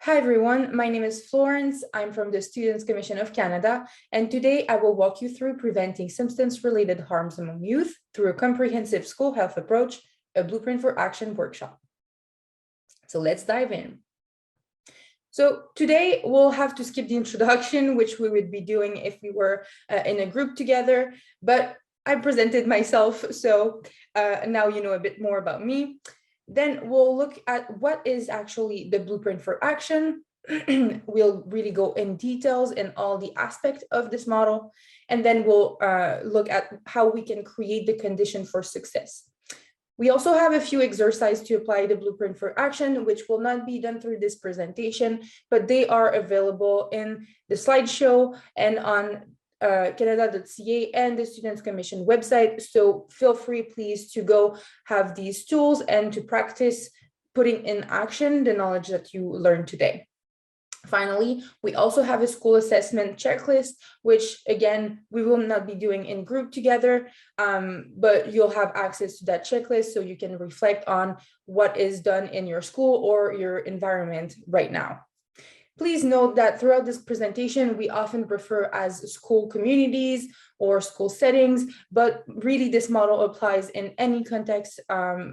Hi everyone, my name is Florence. I'm from the Students' Commission of Canada, and today I will walk you through preventing substance-related harms among youth through a comprehensive school health approach, a Blueprint for Action workshop. So let's dive in. So today we'll have to skip the introduction, which we would be doing if we were in a group together, but I presented myself, so now you know a bit more about me. Then we'll look at what is actually the Blueprint for Action. We'll really go in details in all the aspects of this model, and then we'll look at how we can create the condition for success. We also have a few exercises to apply the Blueprint for Action, which will not be done through this presentation, but they are available in the slideshow and on Canada.ca and the Students' Commission website. So feel free, please, to go have these tools and to practice putting in action the knowledge that you learned today. Finally, we also have a school assessment checklist, which again, we will not be doing in group together, but you'll have access to that checklist so you can reflect on what is done in your school or your environment right now. Please note that throughout this presentation, we often refer as school communities or school settings, but really this model applies in any context,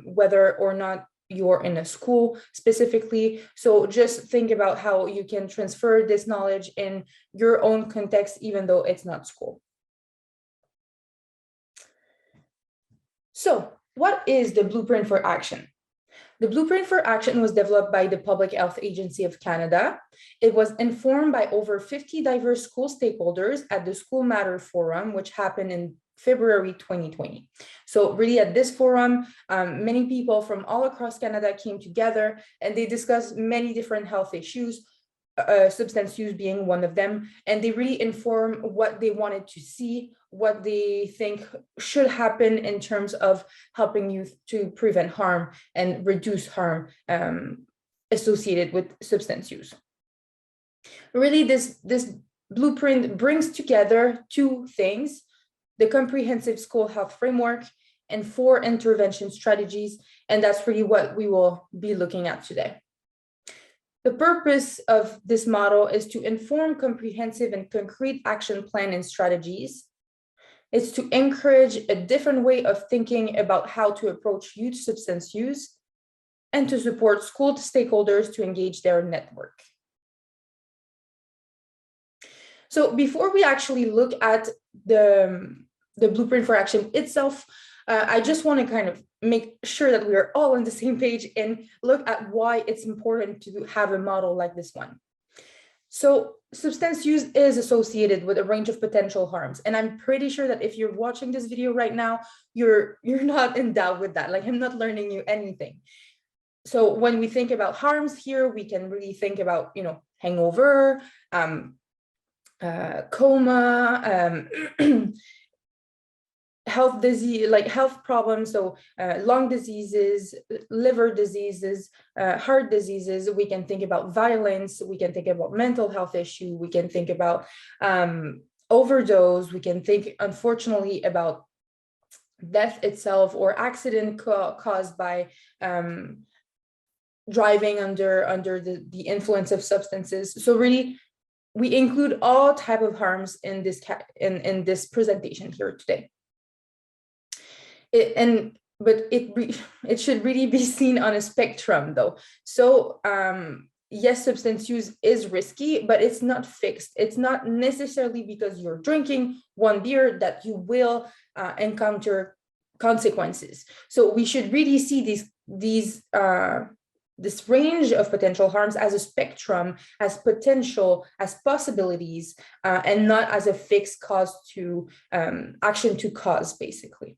whether or not you're in a school specifically. So just think about how you can transfer this knowledge in your own context, even though it's not school. So what is the Blueprint for Action? The Blueprint for Action was developed by the Public Health Agency of Canada. It was informed by over 50 diverse school stakeholders at the School Matter Forum, which happened in February 2020. So really at this forum, many people from all across Canada came together and they discussed many different health issues, substance use being one of them, and they really inform what they wanted to see, what they think should happen in terms of helping youth to prevent harm and reduce harm associated with substance use. Really, this blueprint brings together two things: the comprehensive school health framework and 4 intervention strategies, and that's really what we will be looking at today. The purpose of this model is to inform comprehensive and concrete action plan and strategies. It's to encourage a different way of thinking about how to approach youth substance use and to support school stakeholders to engage their network. So before we actually look at the Blueprint for Action itself, I just want to kind of make sure that we are all on the same page and look at why it's important to have a model like this one. So substance use is associated with a range of potential harms. And I'm pretty sure that if you're watching this video right now, you're not in doubt with that. Like, I'm not learning you anything. So when we think about harms here, we can really think about, hangover, coma, health disease, like health problems, so lung diseases, liver diseases, heart diseases. We can think about violence, we can think about mental health issue, we can think about overdose, we can think, unfortunately, about death itself or accident caused by driving under the influence of substances. So really, we include all type of harms in this presentation here today. But it should really be seen on a spectrum, though. So yes, substance use is risky, but it's not fixed. It's not necessarily because you're drinking one beer that you will encounter consequences. So we should really see this range of potential harms as a spectrum, as potential, as possibilities, and not as a fixed cause to action to cause, basically.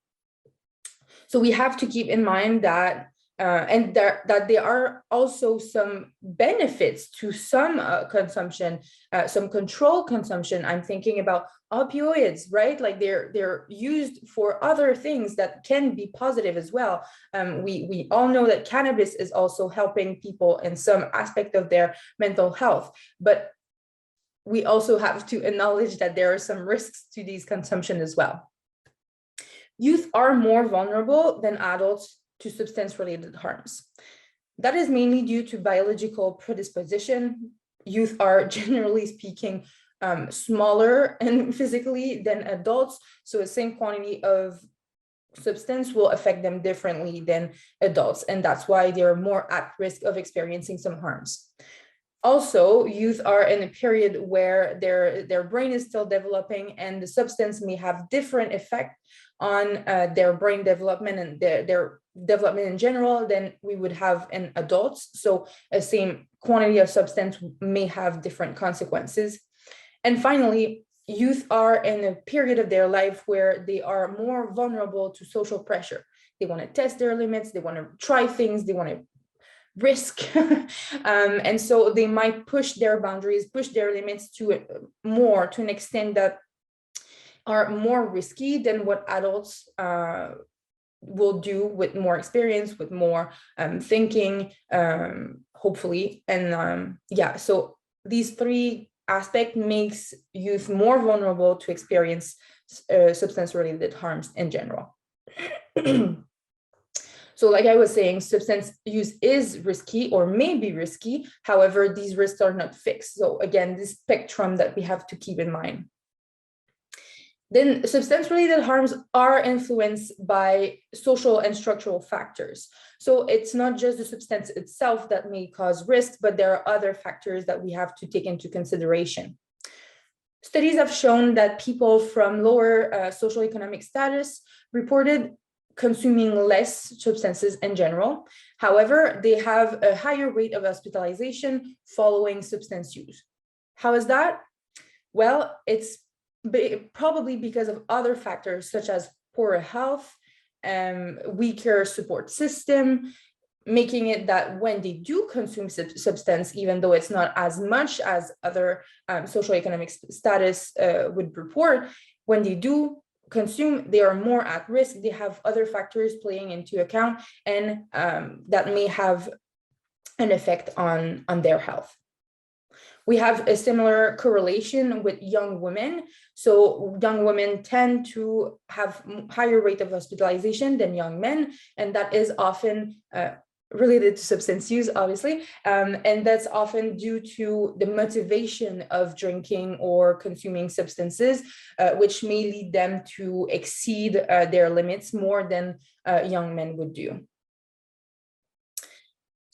So we have to keep in mind that that there are also some benefits to some consumption, some controlled consumption. I'm thinking about opioids, right? Like they're used for other things that can be positive as well. We all know that cannabis is also helping people in some aspect of their mental health, but we also have to acknowledge that there are some risks to these consumption as well. Youth are more vulnerable than adults to substance-related harms. That is mainly due to biological predisposition. Youth are, generally speaking, smaller and physically than adults, so the same quantity of substance will affect them differently than adults, and that's why they're more at risk of experiencing some harms. Also, youth are in a period where their brain is still developing, and the substance may have different effect on their brain development and their development in general than we would have in adults. So a same quantity of substance may have different consequences. And finally, youth are in a period of their life where they are more vulnerable to social pressure. They want to test their limits, they want to try things, they want to risk. And so they might push their boundaries, push their limits to an extent that are more risky than what adults will do with more experience, with more thinking, hopefully. And yeah, so these three aspects makes youth more vulnerable to experience substance-related harms in general. So like I was saying, substance use is risky or may be risky. However, these risks are not fixed. So again, this spectrum that we have to keep in mind. Then substance-related harms are influenced by social and structural factors. So it's not just the substance itself that may cause risk, but there are other factors that we have to take into consideration. Studies have shown that people from lower socioeconomic status reported consuming less substances in general. However, they have a higher rate of hospitalization following substance use. How is that? Well, it's probably because of other factors such as poorer health, weaker support system, making it that when they do consume substance, even though it's not as much as other socioeconomic status would report, when they do consume, they are more at risk. They have other factors playing into account, and that may have an effect on their health. We have a similar correlation with young women. So young women tend to have higher rate of hospitalization than young men, and that is often related to substance use, obviously, and that's often due to the motivation of drinking or consuming substances, which may lead them to exceed their limits more than young men would do.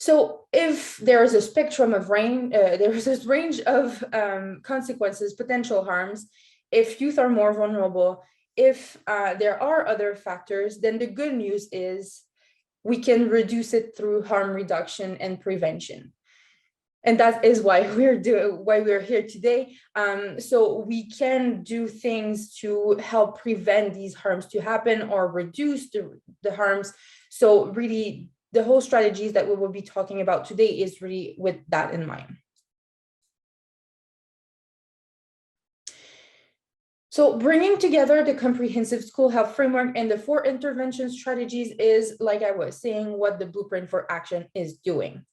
So if there is a spectrum of there is this range of consequences, potential harms, if youth are more vulnerable, if there are other factors, then the good news is we can reduce it through harm reduction and prevention. And that is why we're here today. So we can do things to help prevent these harms to happen or reduce the harms. So really, the whole strategies that we will be talking about today is really with that in mind. So bringing together the comprehensive school health framework and the 4 intervention strategies is, like I was saying, what the Blueprint for Action is doing.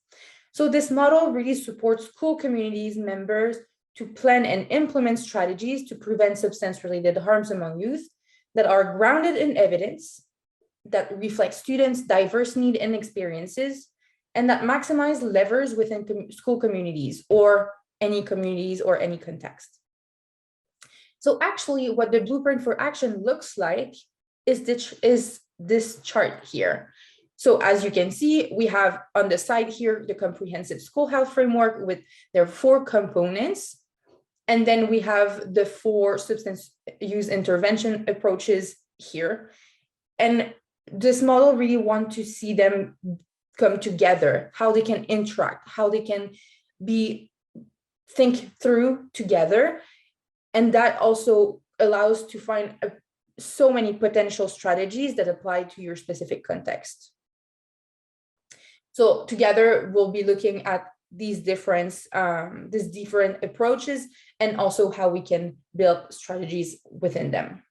So this model really supports school communities members to plan and implement strategies to prevent substance-related harms among youth that are grounded in evidence, that reflect students' diverse needs and experiences, and that maximize levers within school communities or any context. So actually, what the Blueprint for Action looks like is this chart here. So as you can see, we have on the side here the comprehensive school health framework with their 4 components. And then we have the 4 substance use intervention approaches here. And this model really wants to see them come together, how they can interact, how they can think through together. And that also allows to find so many potential strategies that apply to your specific context. So together, we'll be looking at these different approaches and also how we can build strategies within them.